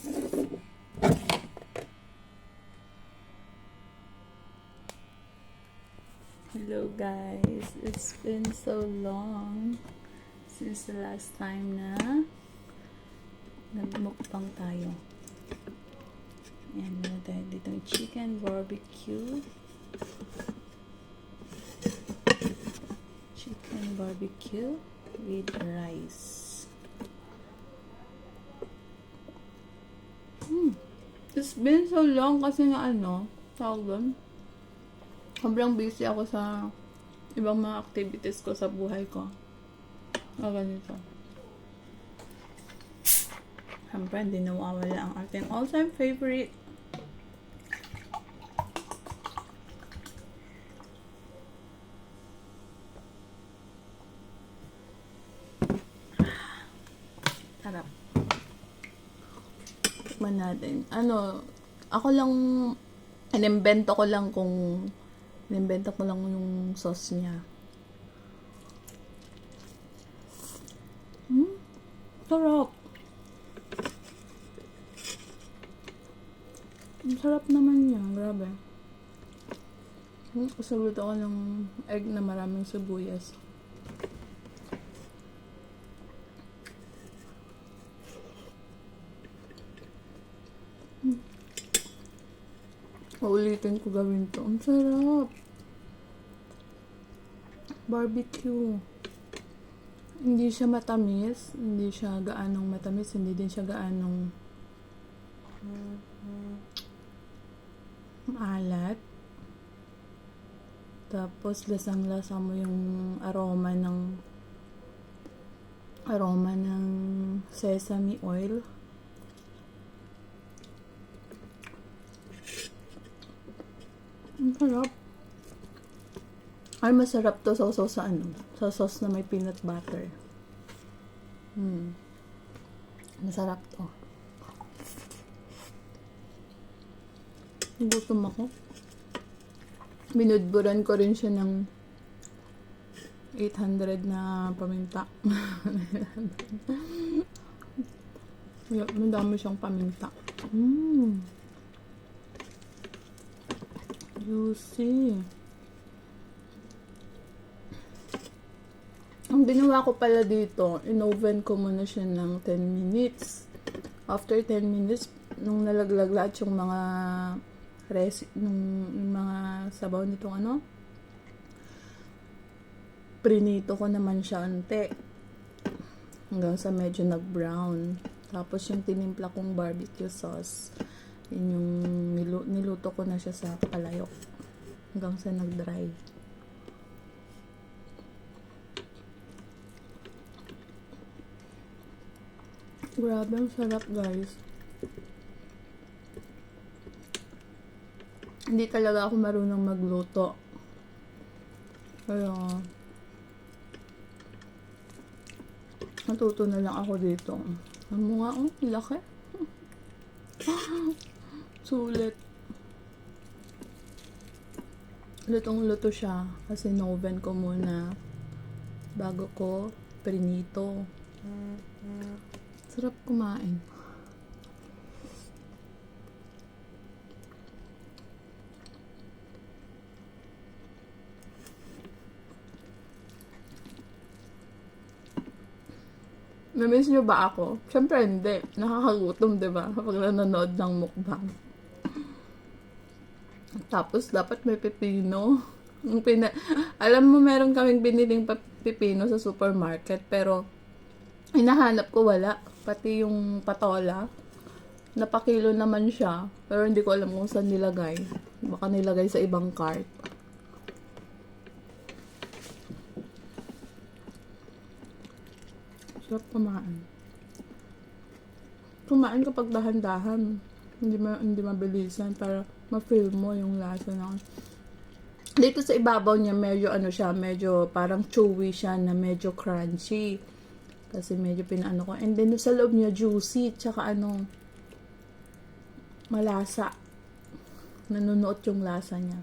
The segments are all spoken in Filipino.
Hello guys, it's been so long since the last time na nagmukbang tayo. Ayan, meron tayo dito yung chicken barbecue. Chicken barbecue with rice. It's been so long kasi nga tawag doon. Sobrang busy ako sa ibang mga activities ko sa buhay ko. Ganito. Siyempre, hindi nawawala ang ating all-time favorite. Sarap. Tikman natin. Ako lang, inimbento ko lang yung sauce niya. Sarap. Ang sarap naman niya. Grabe. Sagot ako ng egg na maraming sibuyas. Uulitin ko gawin to. Ang sarap. Barbecue. Hindi siya matamis. Hindi siya gaanong matamis. Hindi din siya gaanong maalat. Tapos lasang-lasa mo yung aroma ng sesame oil. Ang sarap. Ay, masarap to sa sauce sa sauce na may peanut butter. Masarap to. Gutom ako. Binudburan ko rin siya ng 800 na paminta. Madami siyang paminta. Juicy. Ang ginawa ko pala dito, in-oven ko muna siya ng 10 minutes. After 10 minutes, nung nalaglag lahat yung mga yung mga sabaw nitong prinito ko naman siya ante. Hanggang sa medyo nag-brown. Tapos yung tinimpla kong barbecue sauce, yun yung niluto ko na siya sa palayok. Hanggang sa nag-dry. Grabe, ang sarap guys. Hindi talaga ako marunong magluto. Kaya natuto na lang ako dito. Ano nga, laki. Sulit. Lutong-luto siya kasi in-oven ko muna bago ko prinito. Sarap kumain. Namiss nyo ba ako? Siyempre hindi. Nakakagutom, diba? Kapag nanonood ng mukbang. Tapos, dapat may pipino. Alam mo, meron kaming biniling pipino sa supermarket, pero hinahanap ko wala. Pati yung patola. Napakilo naman siya, pero hindi ko alam kung saan nilagay. Baka nilagay sa ibang cart. Sarap kumain. Kumain kapag dahan-dahan. Hindi mabilisan para ma-feel mo yung lasa ng. Dito sa ibabaw niya medyo parang chewy siya na medyo crunchy. Kasi medyo pinaano ko. And then sa loob niya juicy, tsaka malasa. Nanunuot yung lasa niya.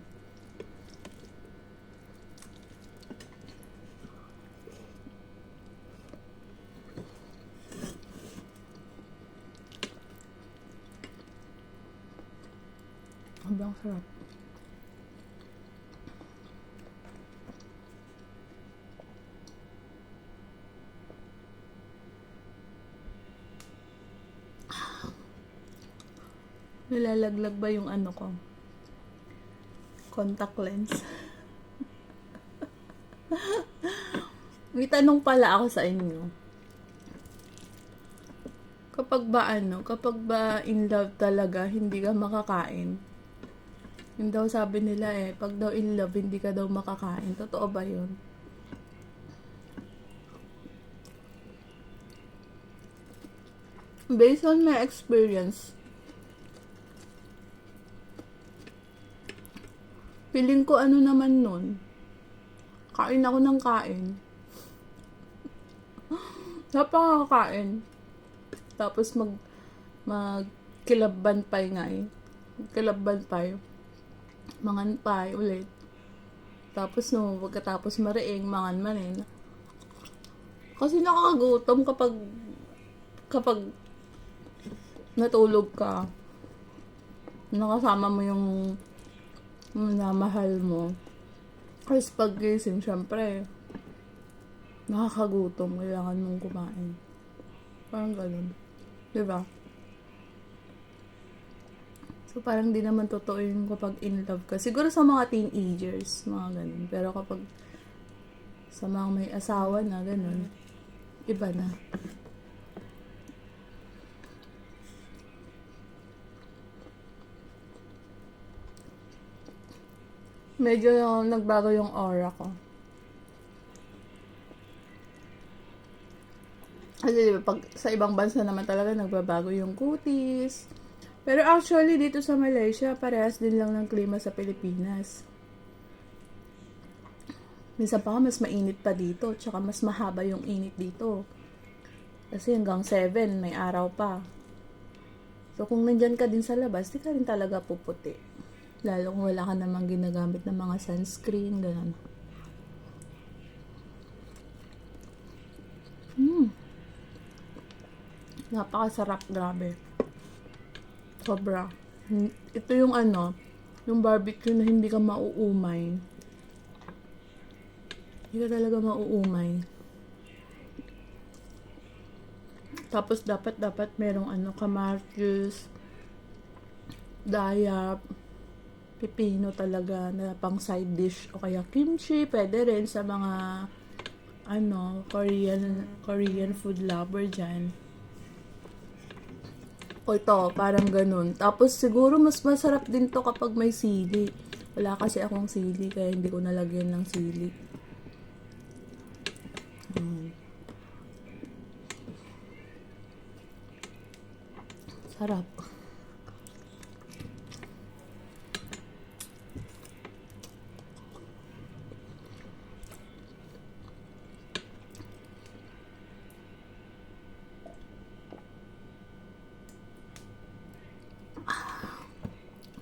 Sobrang sarap. Nilalaglag ba yung ano ko? Contact lens. May tanong pala ako sa inyo. Kapag ba in love talaga, hindi ka makakain? Yun daw sabi nila pag daw in love, hindi ka daw makakain. Totoo ba yun? Based on my experience, feeling ko ano naman nun, kain ako ng kain. Napakakain. Tapos kilabban pay nga Kilabban pay. Mangan pay ulit. Tapos pagkatapos mariing, mangan manin. Kasi nakakagutom kapag natulog ka. Nakasama mo yung minamahal mo. Kasi pag gising, syempre, nakakagutom. Kailangan mong kumain. Parang ganun. Diba? So, parang di naman totoo yung kapag in love ka. Siguro sa mga teenagers, mga ganun. Pero kapag sa mga may asawa na, ganun, iba na. Medyo nagbago yung aura ko. Kasi diba, pag sa ibang bansa naman talaga nagbabago yung kutis. Pero actually dito sa Malaysia, parehas din lang ng klima sa Pilipinas. Minsan pa mas mainit pa dito, tsaka mas mahaba yung init dito. Kasi hanggang 7 may araw pa. So kung nandyan ka din sa labas, di ka rin talaga puputi. Lalo kung wala ka namang ginagamit ng mga sunscreen, gano'n. Napakasarap, grabe. Sobra. Ito yung yung barbecue na hindi ka mauumay. Hindi ka talaga mauumay. Tapos dapat merong kamatis, dayap, pipino talaga na pang side dish o kaya kimchi. Pwede rin sa mga Korean food lover dyan. O ito, parang ganun. Tapos siguro mas masarap din to kapag may sili. Wala kasi akong sili, kaya hindi ko nalagyan ng sili. Sarap.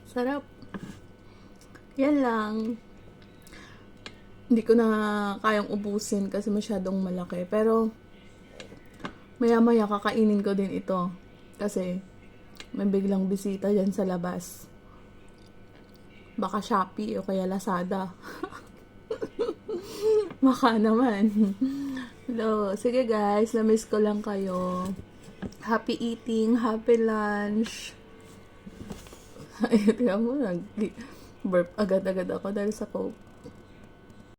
Sarap. Yan lang. Hindi ko na kayang ubusin kasi masyadong malaki. Pero, maya-maya kakainin ko din ito. Kasi, may biglang bisita dyan sa labas. Baka Shopee o kaya Lazada. Baka naman. So, sige guys, na-miss ko lang kayo. Happy eating, happy lunch. Ayun, tingnan mo, nag-burp agad-agad ako dahil sa Coke.